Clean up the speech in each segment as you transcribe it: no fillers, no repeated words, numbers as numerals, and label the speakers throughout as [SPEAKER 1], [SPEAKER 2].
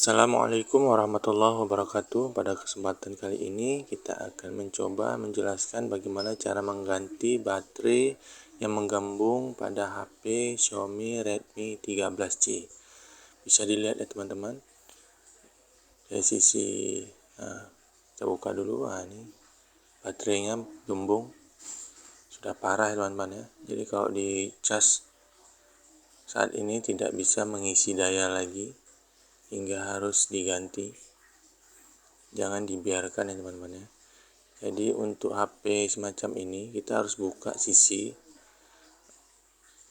[SPEAKER 1] Assalamualaikum warahmatullahi wabarakatuh. Pada kesempatan kali ini kita akan mencoba menjelaskan bagaimana cara mengganti baterai yang menggembung pada HP Xiaomi Redmi 13C. Bisa dilihat ya teman-teman. Dari sisi kita buka dulu. Ini baterainya gembung. Sudah parah ya teman-teman ya. Jadi kalau di cas saat ini tidak bisa mengisi daya lagi, hingga harus diganti. Jangan dibiarkan ya teman-teman ya. Jadi untuk HP semacam ini kita harus buka sisi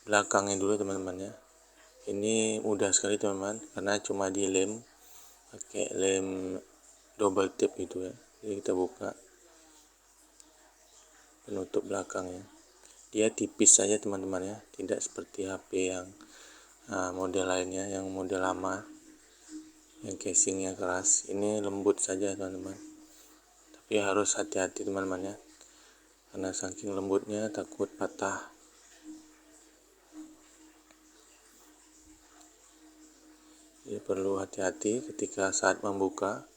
[SPEAKER 1] belakangnya dulu teman-teman ya. Ini mudah sekali teman-teman, karena cuma dilem pakai lem double tip gitu ya. Jadi kita buka penutup belakangnya. Dia tipis saja teman-teman ya, tidak seperti HP yang model lainnya, yang model lama yang casingnya keras. Ini lembut saja teman-teman, tapi harus hati-hati teman-teman ya, karena saking lembutnya takut patah. Jadi perlu hati-hati ketika saat membuka.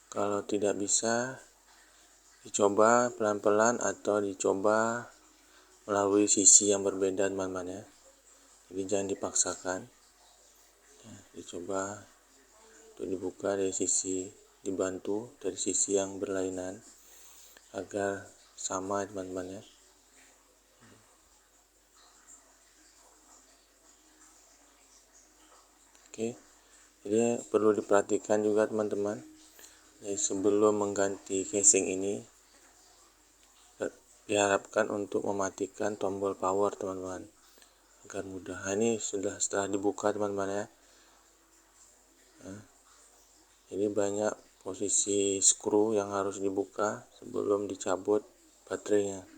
[SPEAKER 1] Kalau tidak bisa, dicoba pelan-pelan atau dicoba melalui sisi yang berbeda teman-teman ya. Jadi jangan dipaksakan. Dicoba untuk dibuka dari sisi, dibantu dari sisi yang berlainan agar sama teman-teman ya. Oke, jadi perlu diperhatikan juga teman-teman. Jadi sebelum mengganti casing ini, diharapkan untuk mematikan tombol power teman-teman, agar mudah. Ini setelah dibuka teman-teman ya. Jadi banyak posisi skru yang harus dibuka sebelum dicabut baterainya.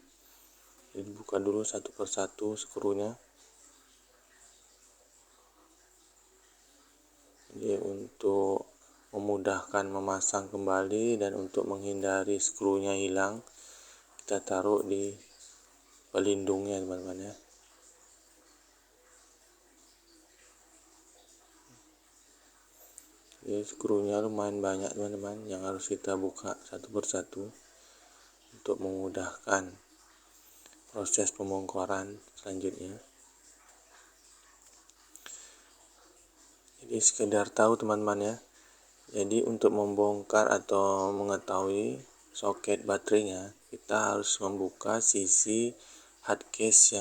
[SPEAKER 1] Jadi dibuka dulu satu persatu skrunya. Jadi untuk memudahkan memasang kembali dan untuk menghindari skrunya hilang, kita taruh di pelindungnya teman-teman ya. Jadi skrunya lumayan banyak teman-teman yang harus kita buka satu persatu untuk memudahkan proses pembongkaran selanjutnya. Jadi sekedar tahu teman-teman ya. Jadi untuk membongkar atau mengetahui soket baterainya, kita harus membuka sisi hardcase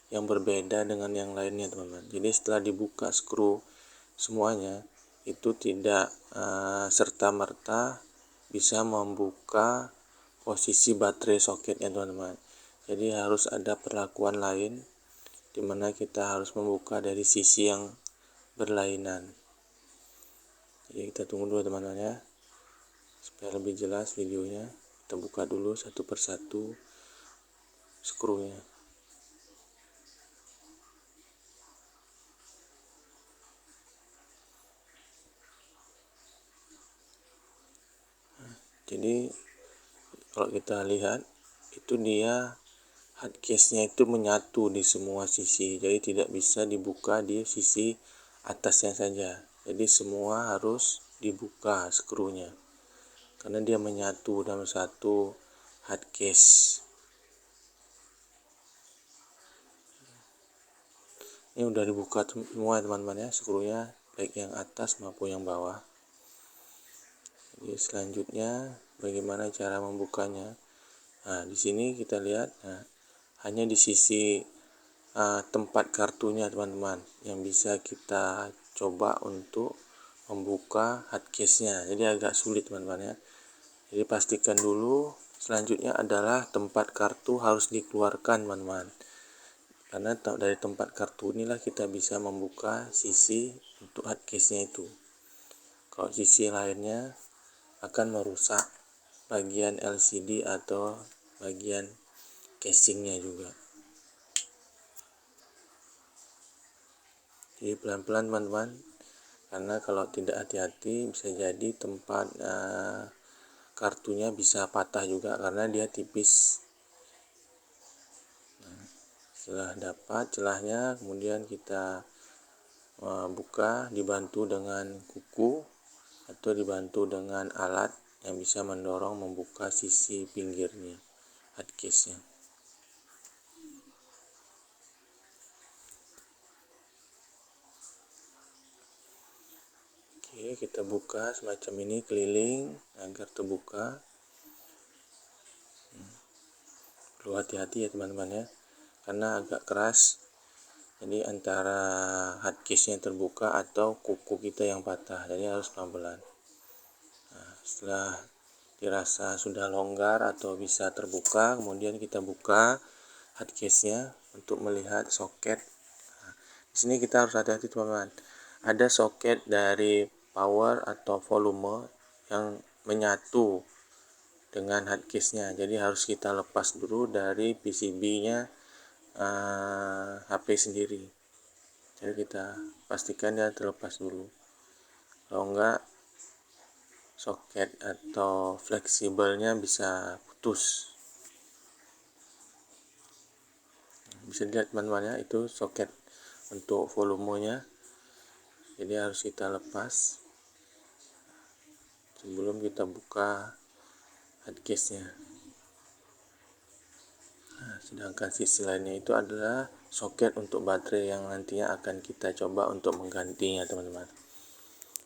[SPEAKER 1] yang berbeda dengan yang lainnya teman-teman. Jadi setelah dibuka skru semuanya, itu tidak serta-merta bisa membuka posisi baterai soketnya teman-teman. Jadi harus ada perlakuan lain, dimana kita harus membuka dari sisi yang berlainan. Jadi kita tunggu dulu teman-teman ya, supaya lebih jelas videonya. Kita buka dulu satu persatu skrunya. Jadi kalau kita lihat itu dia hardcase-nya itu menyatu di semua sisi, jadi tidak bisa dibuka di sisi atasnya saja. Jadi semua harus dibuka skrunya, karena dia menyatu dalam satu hardcase. Ini udah dibuka semua teman-teman ya, skrunya baik yang atas maupun yang bawah. Jadi selanjutnya bagaimana cara membukanya? Nah, di sini kita lihat, hanya di sisi tempat kartunya teman-teman yang bisa kita coba untuk membuka hardcase-nya. Jadi agak sulit teman-teman ya. Jadi pastikan dulu. Selanjutnya adalah tempat kartu harus dikeluarkan teman-teman, karena dari tempat kartu inilah kita bisa membuka sisi untuk hardcase-nya itu. Kalau sisi lainnya akan merusak bagian LCD atau bagian casingnya juga. Jadi pelan-pelan teman-teman, karena kalau tidak hati-hati bisa jadi tempat kartunya bisa patah juga karena dia tipis. Setelah dapat celahnya, kemudian kita buka dibantu dengan kuku atau dibantu dengan alat yang bisa mendorong membuka sisi pinggirnya, hardcase-nya. Oke, kita buka semacam ini keliling agar terbuka. Perlu hati-hati ya teman-teman ya, karena agak keras. Jadi antara hardcase-nya terbuka atau kuku kita yang patah, jadi harus pelan-pelan. Nah, setelah dirasa sudah longgar atau bisa terbuka, kemudian kita buka hardcase-nya untuk melihat soket. Nah, di sini kita harus hati-hati teman-teman. Ada soket dari power atau volume yang menyatu dengan hardcase-nya, jadi harus kita lepas dulu dari PCB-nya HP sendiri. Jadi kita pastikan dia terlepas dulu, kalau enggak soket atau fleksibelnya bisa putus. Bisa dilihat teman-teman ya, itu soket untuk volumenya, jadi harus kita lepas sebelum kita buka hardcase-nya. Nah, sedangkan sisi lainnya itu adalah soket untuk baterai yang nantinya akan kita coba untuk menggantinya teman-teman.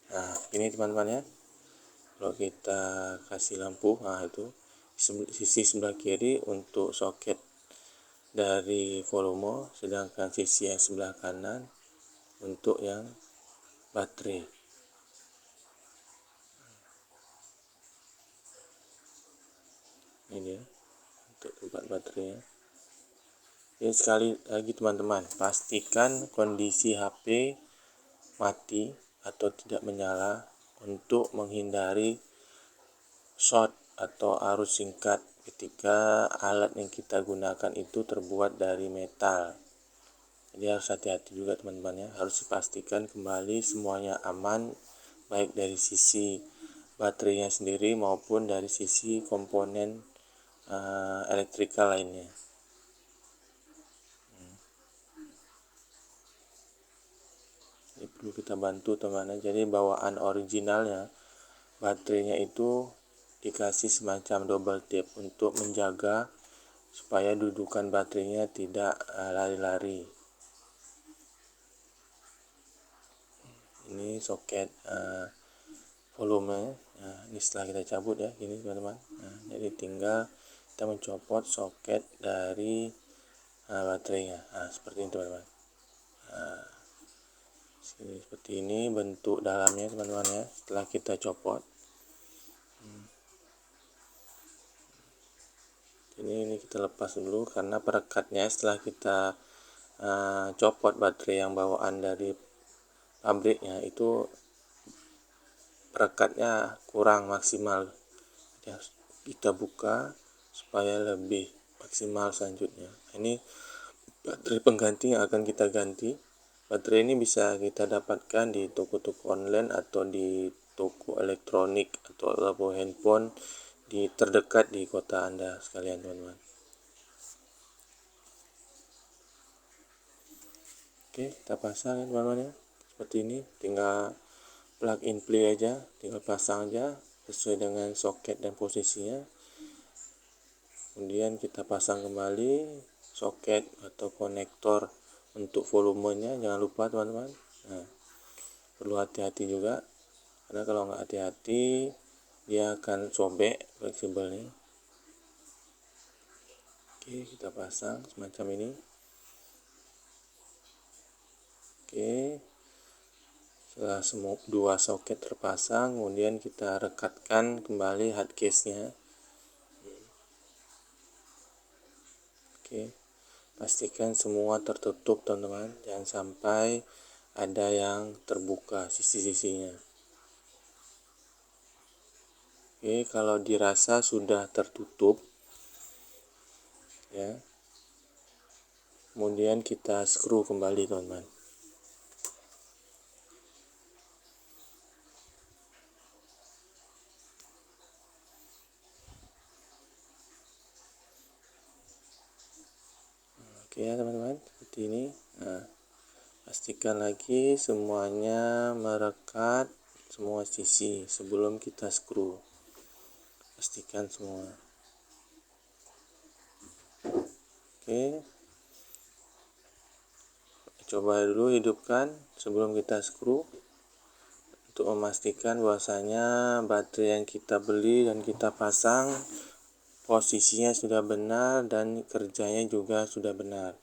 [SPEAKER 1] Nah, ini teman-teman ya, kalau kita kasih lampu, nah itu sisi sebelah kiri untuk soket dari volume, sedangkan sisi yang sebelah kanan untuk yang baterai. Ini dia untuk tempat baterainya. Jadi sekali lagi teman-teman, pastikan kondisi HP mati atau tidak menyala untuk menghindari short atau arus singkat ketika alat yang kita gunakan itu terbuat dari metal. Jadi harus hati-hati juga teman-teman ya, harus dipastikan kembali semuanya aman, baik dari sisi baterainya sendiri maupun dari sisi komponen elektrikal lainnya. Ini perlu kita bantu teman-teman. Jadi bawaan originalnya baterainya itu dikasih semacam double tape untuk menjaga supaya dudukan baterainya tidak lari-lari. Ini soket volume. Nah, ini setelah kita cabut ya, ini teman-teman. Nah, jadi tinggal kita mencopot soket dari baterainya. Nah, seperti ini teman-teman. Nah, seperti ini bentuk dalamnya teman-teman ya, setelah kita copot. Ini kita lepas dulu karena perekatnya setelah kita copot baterai yang bawaan dari pabriknya itu perekatnya kurang maksimal. Jadi kita buka supaya lebih maksimal selanjutnya. Ini baterai pengganti yang akan kita ganti. Baterai ini bisa kita dapatkan di toko-toko online atau di toko elektronik atau handphone di terdekat di kota Anda sekalian teman-teman. Oke, kita pasang ya teman-teman ya. Seperti ini, tinggal plug in play aja, tinggal pasang aja sesuai dengan soket dan posisinya. Kemudian kita pasang kembali soket atau konektor untuk volumenya, jangan lupa teman-teman. Nah, perlu hati-hati juga, karena kalau nggak hati-hati dia akan sobek fleksibelnya. Oke, kita pasang semacam ini. Oke, setelah semua dua soket terpasang, kemudian kita rekatkan kembali hardcase-nya. Oke, pastikan semua tertutup teman-teman, jangan sampai ada yang terbuka sisi-sisinya. Oke, kalau dirasa sudah tertutup ya, kemudian kita skru kembali teman-teman. Oke, Oke ya teman-teman, seperti ini. Nah, pastikan lagi semuanya merekat semua sisi sebelum kita skru. Pastikan semua. Oke, coba dulu hidupkan sebelum kita skru untuk memastikan bahwasanya baterai yang kita beli dan kita pasang posisinya sudah benar dan kerjanya juga sudah benar.